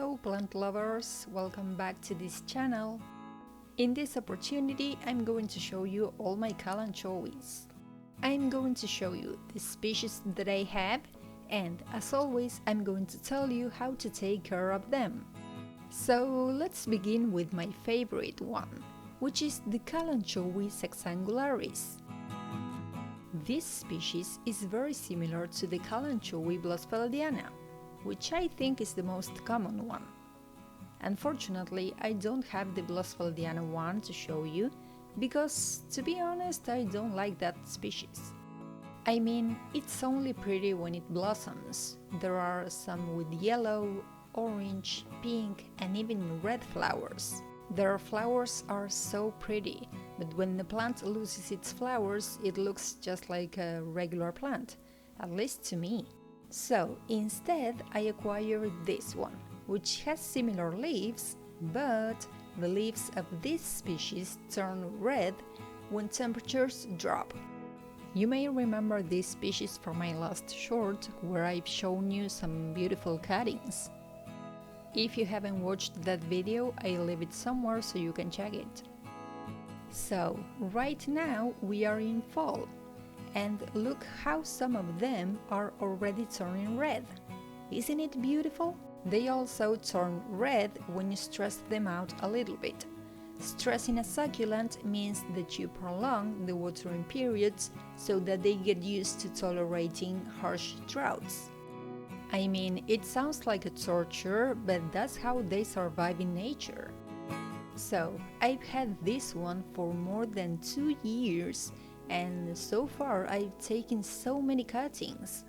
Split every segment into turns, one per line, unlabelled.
Hello plant lovers, welcome back to this channel. In this opportunity I'm going to show you all my kalanchoes. I'm going to show you the species that I have, and as always I'm going to tell you how to take care of them. So let's begin with my favorite one, which is the kalanchoes hexangularis. This species is very similar to the kalanchoe blossfeldiana, which I think is the most common one. Unfortunately, I don't have the blossfeldiana one to show you, because, to be honest, I don't like that species. I mean, it's only pretty when it blossoms. There are some with yellow, orange, pink, and even red flowers. Their flowers are so pretty, but when the plant loses its flowers, it looks just like a regular plant, at least to me. So instead I acquired this one, which has similar leaves, but the leaves of this species turn red when temperatures drop. You may remember this species from my last short, where I've shown you some beautiful cuttings. If you haven't watched that video, I'll leave it somewhere so you can check it. So right now we are in fall. And look how some of them are already turning red. Isn't it beautiful? They also turn red when you stress them out a little bit. Stressing a succulent means that you prolong the watering periods so that they get used to tolerating harsh droughts. I mean, it sounds like a torture, but that's how they survive in nature. So, I've had this one for more than 2 years, and so far I've taken so many cuttings.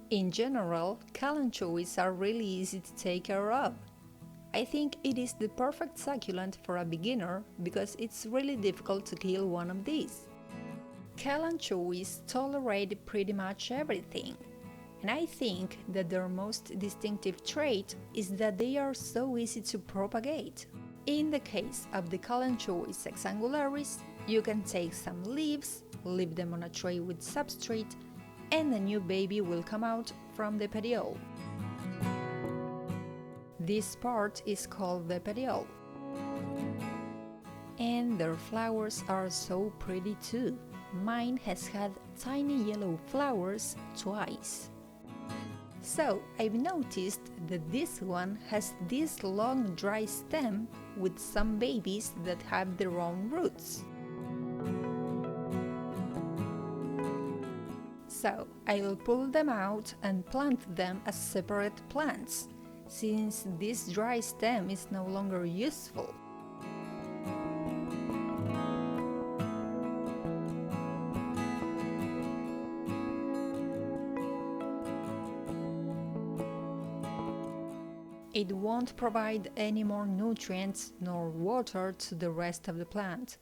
In general, kalanchoes are really easy to take care of. I think it is the perfect succulent for a beginner because it's really difficult to kill one of these. Kalanchoes tolerate pretty much everything, and I think that their most distinctive trait is that they are so easy to propagate. In the case of the kalanchoes hexangularis, you can take some leaves, leave them on a tray with substrate, and a new baby will come out from the petiole. This part is called the petiole. And their flowers are so pretty too. Mine has had tiny yellow flowers twice. So I've noticed that this one has this long dry stem with some babies that have their own roots. So I'll pull them out and plant them as separate plants, since this dry stem is no longer useful. It won't provide any more nutrients nor water to the rest of the plant.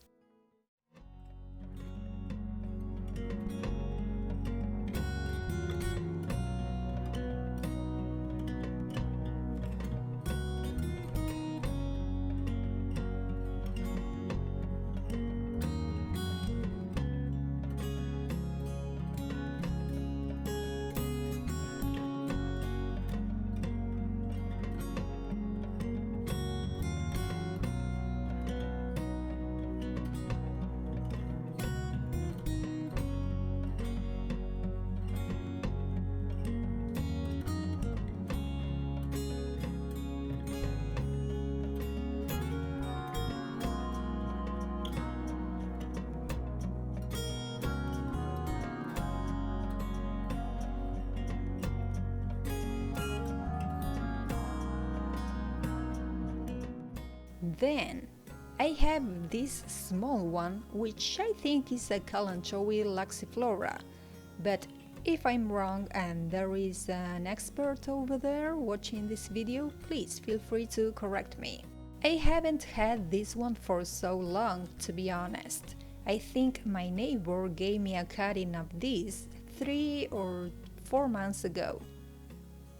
Then I have this small one, which I think is a kalanchoe laxiflora, but if I'm wrong and there is an expert over there watching this video, please feel free to correct me. I haven't had this one for so long, to be honest. I think my neighbor gave me a cutting of this 3 or 4 months ago,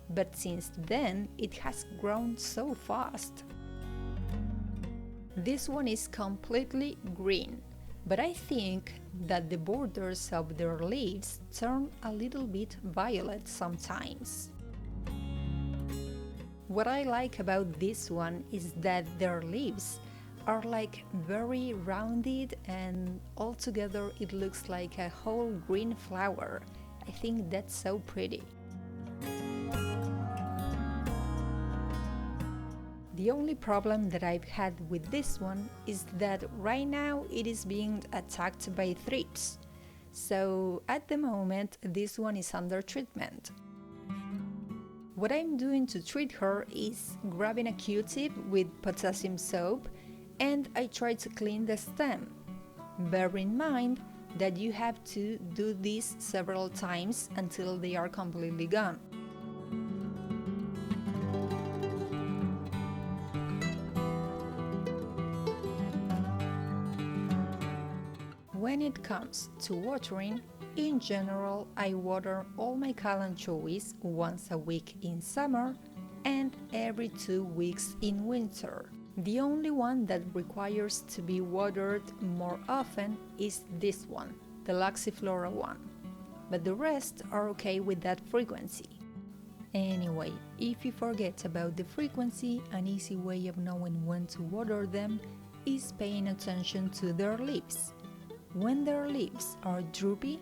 but since then it has grown so fast. This one is completely green, but I think that the borders of their leaves turn a little bit violet sometimes. What I like about this one is that their leaves are like very rounded and altogether it looks like a whole green flower. I think that's so pretty. The only problem that I've had with this one is that right now it is being attacked by thrips. So at the moment this one is under treatment. What I'm doing to treat her is grabbing a Q-tip with potassium soap and I try to clean the stem. Bear in mind that you have to do this several times until they are completely gone. When it comes to watering, in general I water all my kalanchoes once a week in summer and every 2 weeks in winter. The only one that requires to be watered more often is this one, the Luxiflora one, but the rest are okay with that frequency. Anyway, if you forget about the frequency, an easy way of knowing when to water them is paying attention to their leaves. When their leaves are droopy,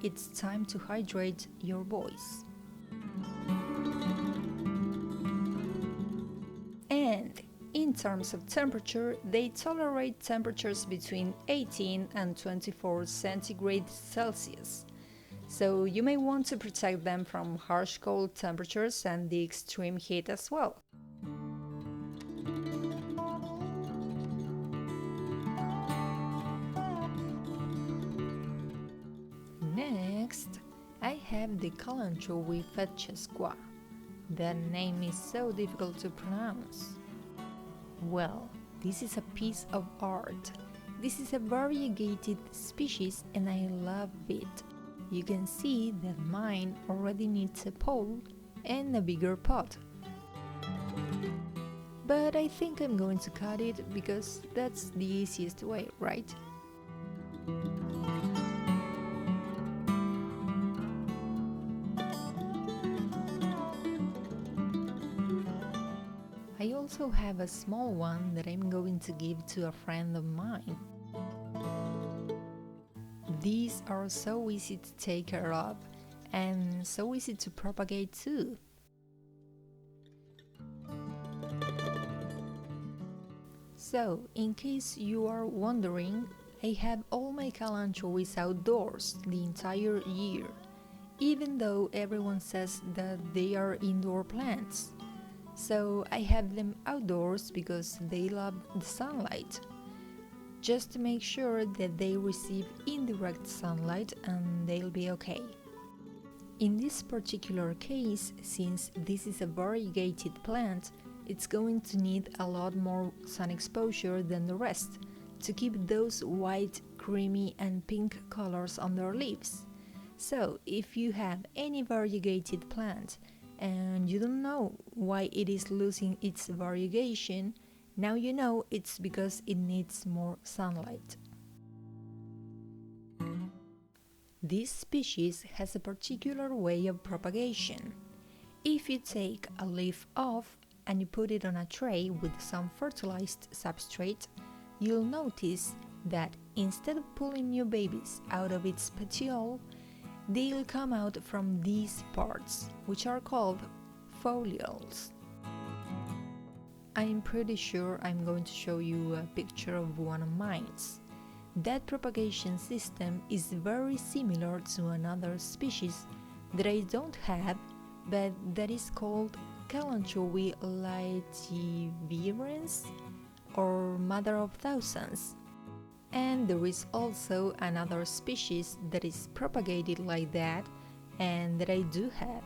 it's time to hydrate your boys. And in terms of temperature, they tolerate temperatures between 18 and 24 centigrade Celsius. So you may want to protect them from harsh cold temperatures and the extreme heat as well. Next, I have the kalanchoe fetchesqua. That name is so difficult to pronounce. Well, this is a piece of art. This is a variegated species and I love it. You can see that mine already needs a pole and a bigger pot. But I think I'm going to cut it because that's the easiest way, right? I also have a small one that I'm going to give to a friend of mine. These are so easy to take care of and so easy to propagate too. So, in case you are wondering, I have all my kalanchoes outdoors the entire year, even though everyone says that they are indoor plants. So I have them outdoors because they love the sunlight. Just to make sure that they receive indirect sunlight and they'll be okay. In this particular case, since this is a variegated plant, it's going to need a lot more sun exposure than the rest to keep those white, creamy and pink colors on their leaves. So if you have any variegated plant and you don't know why it is losing its variegation, now you know it's because it needs more sunlight. This species has a particular way of propagation. If you take a leaf off and you put it on a tray with some fertilized substrate, you'll notice that instead of pulling new babies out of its petiole, they'll come out from these parts, which are called folioles. I'm pretty sure I'm going to show you a picture of one of mine. That propagation system is very similar to another species that I don't have, but that is called Kalanchoe laetivirens, or Mother of Thousands. And there is also another species that is propagated like that and that I do have.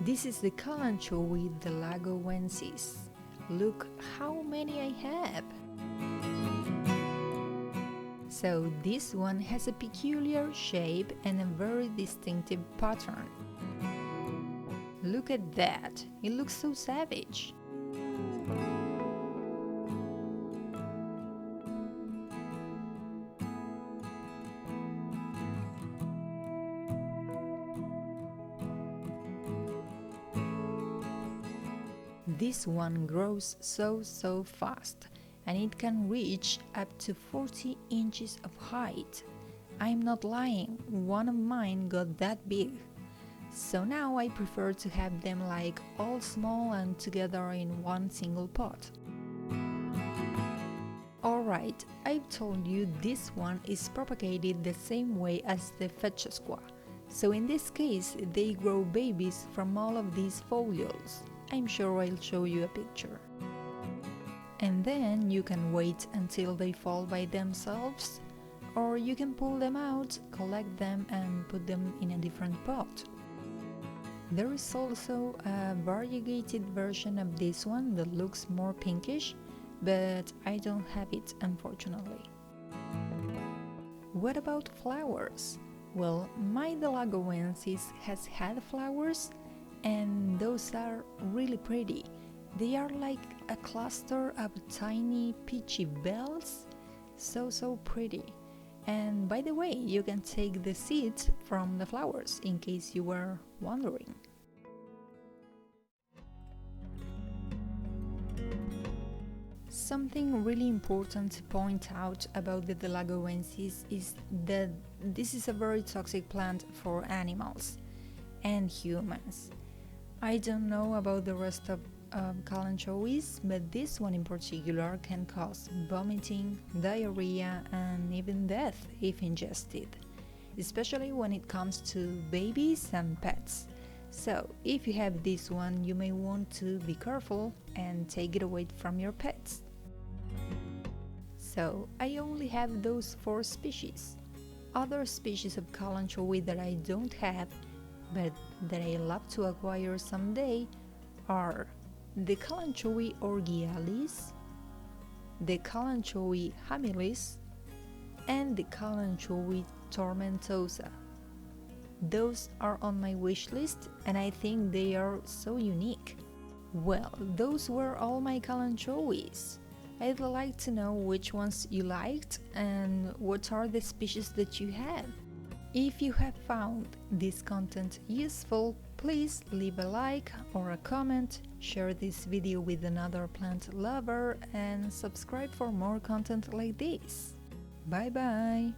This is the kalanchoe, the lagoensis. Look how many I have! So this one has a peculiar shape and a very distinctive pattern. Look at that! It looks so savage! This one grows so fast, and it can reach up to 40 inches of height. I'm not lying, one of mine got that big. So now I prefer to have them like all small and together in one single pot. Alright, I've told you this one is propagated the same way as the fechasqua. So in this case, they grow babies from all of these folioles. I'm sure I'll show you a picture. And then you can wait until they fall by themselves, or you can pull them out, collect them and put them in a different pot. There is also a variegated version of this one that looks more pinkish, but I don't have it unfortunately. What about flowers? Well, my lagoensis has had flowers, and those are really pretty. They are like a cluster of tiny peachy bells, so pretty. And by the way, you can take the seeds from the flowers in case you were wondering. Something really important to point out about the lagoensis is that this is a very toxic plant for animals and humans. I don't know about the rest of kalanchoes, but this one in particular can cause vomiting, diarrhea, and even death if ingested, especially when it comes to babies and pets. So if you have this one, you may want to be careful and take it away from your pets. So I only have those 4 species. Other species of kalanchoe that I don't have, but that I love to acquire someday, are the kalanchoe orgialis, the kalanchoe hamilis, and the kalanchoe tomentosa. Those are on my wish list, and I think they are so unique. Well, those were all my kalanchoes. I'd like to know which ones you liked and what are the species that you have. If you have found this content useful, please leave a like or a comment, share this video with another plant lover, and subscribe for more content like this. Bye bye!